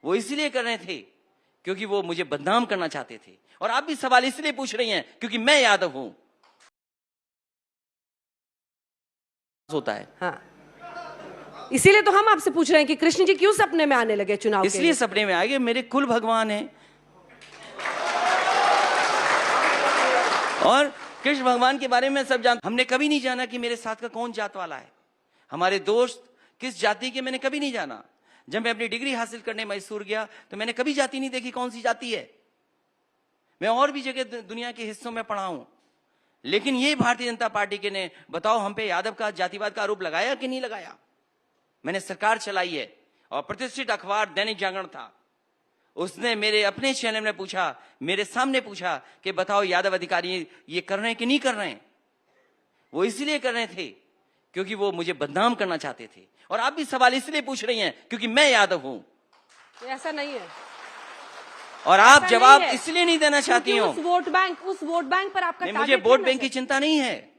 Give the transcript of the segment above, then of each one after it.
वो इसलिए कर रहे थे क्योंकि वो मुझे बदनाम करना चाहते थे। और आप भी सवाल इसलिए पूछ रही हैं क्योंकि मैं यादव हूं। होता है हाँ, इसीलिए तो हम आपसे पूछ रहे हैं कि कृष्ण जी क्यों सपने में आने लगे चुनाव के लिए? इसलिए सपने में आए, मेरे कुल भगवान हैं और कृष्ण भगवान के बारे में सब जानते। हमने कभी नहीं जाना कि मेरे साथ का कौन जात वाला है, हमारे दोस्त किस जाति के, मैंने कभी नहीं जाना। जब मैं अपनी डिग्री हासिल करने मैसूर गया तो मैंने कभी जाति नहीं देखी कौन सी जाति है। मैं और भी जगह दुनिया के हिस्सों में पढ़ा हूं, लेकिन ये भारतीय जनता पार्टी के ने बताओ हम पे यादव का जातिवाद का आरोप लगाया कि नहीं लगाया। मैंने सरकार चलाई है और प्रतिष्ठित अखबार दैनिक जागरण था, उसने मेरे अपने चैनल में पूछा, मेरे सामने पूछा कि बताओ यादव अधिकारी ये कर रहे हैं कि नहीं कर रहे हैं। वो इसलिए कर रहे थे क्योंकि वो मुझे बदनाम करना चाहते थे। और आप भी सवाल इसलिए पूछ रही हैं क्योंकि मैं यादव हूं। ऐसा नहीं है और आप जवाब इसलिए नहीं देना चाहती हो। उस वोट बैंक पर आपका मुझे वोट बैंक की चिंता नहीं है,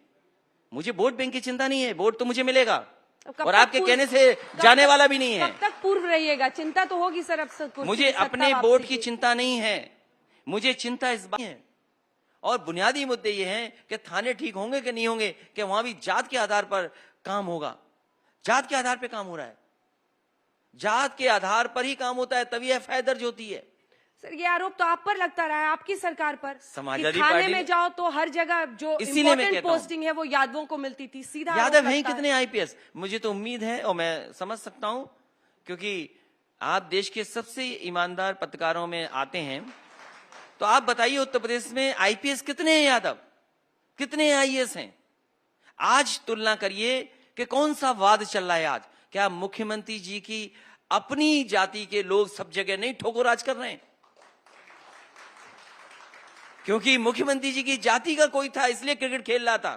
मुझे वोट बैंक की चिंता नहीं है। वोट तो मुझे मिलेगा और आपके कहने से जाने वाला भी नहीं है। कब तक पूर्व रहिएगा? चिंता तो होगी सर। अब मुझे अपने वोट की चिंता नहीं है, मुझे चिंता इस बात है। और बुनियादी मुद्दे ये हैं कि थाने ठीक होंगे कि नहीं होंगे, कि वहां भी जात के आधार पर काम होगा। जात के आधार पर काम हो रहा है, जात के आधार पर ही काम होता है, तभी एफआईआर दर्ज होती है। सर ये आरोप तो आप पर लगता रहा है, आपकी सरकार पर। समाजवादी थाने पार्टी में जाओ तो हर जगह जो इम्पोर्टेंट पोस्टिंग है वो यादवों को मिलती थी। सीधा यादव हैं कितने आईपीएस? मुझे तो उम्मीद है और मैं समझ सकता हूं, क्योंकि आप देश के सबसे ईमानदार पत्रकारों में आते हैं। तो आप बताइए उत्तर प्रदेश में आईपीएस कितने हैं यादव, कितने आईएएस हैं? आज तुलना करिए कि कौन सा वाद चल रहा है आज। क्या मुख्यमंत्री जी की अपनी जाति के लोग सब जगह नहीं ठोकोराज कर रहे हैं? क्योंकि मुख्यमंत्री जी की जाति का कोई था इसलिए क्रिकेट खेल रहा था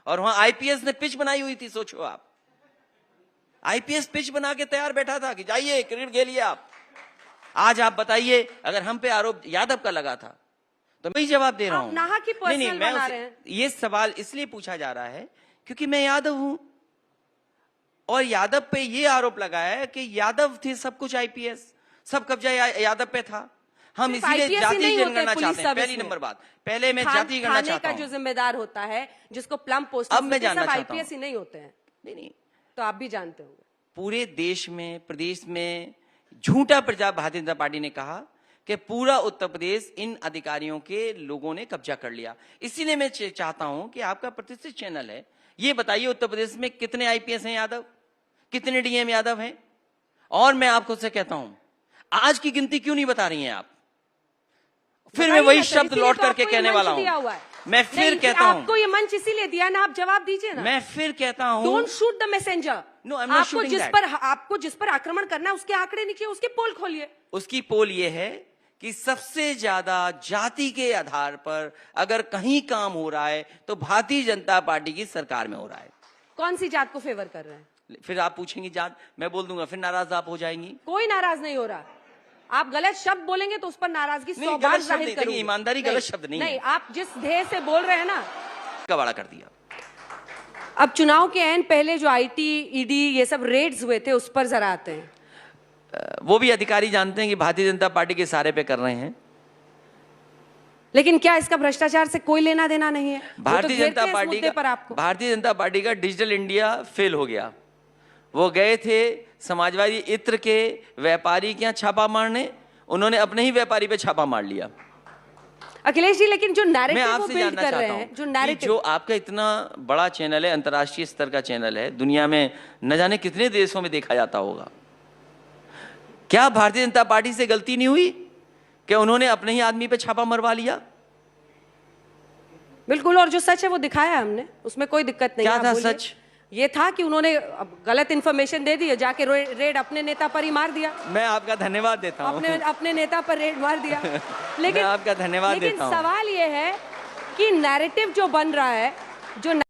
और वहां आईपीएस ने पिच बनाई हुई थी। सोचो आप, आईपीएस पिच बना के तैयार बैठा था कि जाइए क्रिकेट खेलिए आप। आज आप बताइए अगर हम पे आरोप यादव का लगा था तो मैं ही जवाब दे रहा हूं। नहीं, मैं ये सवाल इसलिए पूछा जा रहा है क्योंकि मैं यादव हूं और यादव पे ये आरोप लगाया है कि यादव थे सब कुछ, आईपीएस सब कब्जा यादव पे था। हम इसीलिए जाति जनगणना चाहते हैं। पहली नंबर बात, पहले मैं जाति गणना चाहता हूं। जो जिम्मेदार होता है जिसको प्लम पोस्ट, अब मैं जानना चाहता हूं, आईपीएस ही नहीं होते हैं। नहीं तो आप भी जानते होंगे पूरे देश में, प्रदेश में झूठा प्रचार भारतीय जनता पार्टी ने कहा कि पूरा उत्तर प्रदेश इन अधिकारियों के लोगों ने कब्जा कर लिया। इसीलिए मैं चाहता हूं कि आपका प्रतिष्ठित चैनल है, ये बताइए उत्तर प्रदेश में कितने आईपीएस हैं यादव, कितने डीएम यादव हैं? और मैं आपको से कहता हूं आज की गिनती क्यों नहीं बता रही हैं आप? फिर मैं वही शब्द लौट करके कहने वाला हूं। मैं फिर कहता हूं, आपको ये मंच इसीलिए दिया ना, आप जवाब दीजिए ना। मैं फिर कहता हूं, don't shoot the messenger. No, I am not shooting that. आपको जिस पर आक्रमण करना है उसके आंकड़े लिखिए, उसकी पोल खोलिए। उसकी पोल ये है कि सबसे ज्यादा जाति के आधार पर अगर कहीं काम हो रहा है तो भारतीय जनता पार्टी की सरकार में हो रहा है। कौन सी जात को फेवर कर रहे हैं? फिर आप पूछेंगी जात, मैं बोल दूंगा, फिर नाराज आप हो जाएंगी। कोई नाराज नहीं हो रहा। आप गलत शब्द बोलेंगे तो उस पर नाराजगी 100 बार जाहिर करूंगी। ईमानदारी गलत शब्द नहीं है। आप जिस ध्येय से बोल रहे हैं ना, कबाड़ा कर दिया। अब चुनाव के एन पहले जो आईटी, ईडी ये सब रेड्स हुए थे उस पर जरा आते हैं। वो भी अधिकारी जानते हैं कि भारतीय जनता पार्टी के सारे पे कर रहे हैं, लेकिन क्या इसका भ्रष्टाचार से कोई लेना देना नहीं है? भारतीय जनता पार्टी का डिजिटल इंडिया फेल हो गया। वो गए थे समाजवादी इत्र के व्यापारी के यहाँ छापा मारने, उन्होंने अपने ही व्यापारी पे छापा मार लिया। अखिलेश जी, लेकिन जो नैरेटिव मैं वो आपसे बिल्ड जानना कर चाहता रहे हैं, हूं जो आपका इतना बड़ा चैनल है, अंतर्राष्ट्रीय स्तर का चैनल है, दुनिया में न जाने कितने देशों में देखा जाता होगा, क्या भारतीय जनता पार्टी से गलती नहीं हुई कि उन्होंने अपने ही आदमी पे छापा मरवा लिया? बिल्कुल, और जो सच है वो दिखाया हमने, उसमें कोई दिक्कत नहीं। क्या था सच? ये था कि उन्होंने गलत इन्फॉर्मेशन दे दी, जाके रेड अपने नेता पर ही मार दिया। मैं आपका धन्यवाद देता हूं। अपने नेता पर रेड मार दिया। लेकिन मैं आपका धन्यवाद देता हूं। सवाल ये है कि नैरेटिव जो बन रहा है, जो